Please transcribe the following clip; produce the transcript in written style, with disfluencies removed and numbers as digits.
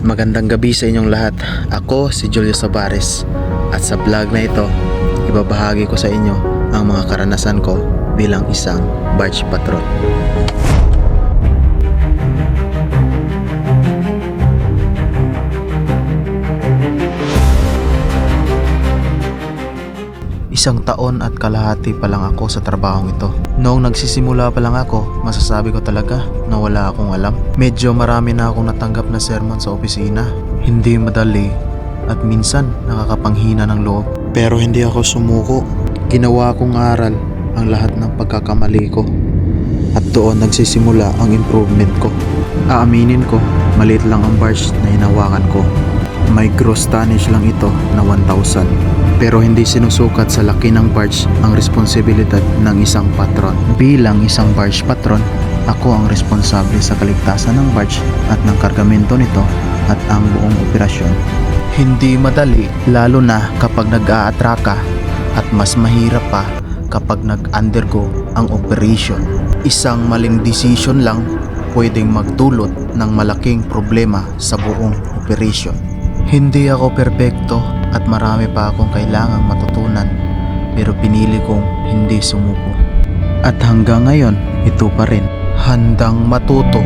Magandang gabi sa inyong lahat. Ako si Julio Savares at sa vlog na ito, ibabahagi ko sa inyo ang mga karanasan ko bilang isang barge patrol. Isang taon at kalahati pa lang ako sa trabahong ito. Noong nagsisimula pa lang ako, masasabi ko talaga na wala akong alam. Medyo marami na akong natanggap na sermon sa opisina. Hindi madali at minsan nakakapanghina ng loob. Pero hindi ako sumuko. Ginawa kong aral ang lahat ng pagkakamali ko. At doon nagsisimula ang improvement ko. Aaminin ko, maliit lang ang barge na hinawakan ko. May gross tonnage lang ito na 1,000. Pero hindi sinusukat sa laki ng barge ang responsibilidad ng isang patron. Bilang isang barge patron, ako ang responsable sa kaligtasan ng barge at ng kargamento nito at ang buong operasyon. Hindi madali, lalo na kapag nag-aatraka at mas mahirap pa kapag nag-undergo ang operation. Isang maling decision lang pwedeng magdulot ng malaking problema sa buong operation. Hindi ako perpekto at marami pa akong kailangang matutunan, pero pinili kong hindi sumuko. At hanggang ngayon, ito pa rin, handang matuto.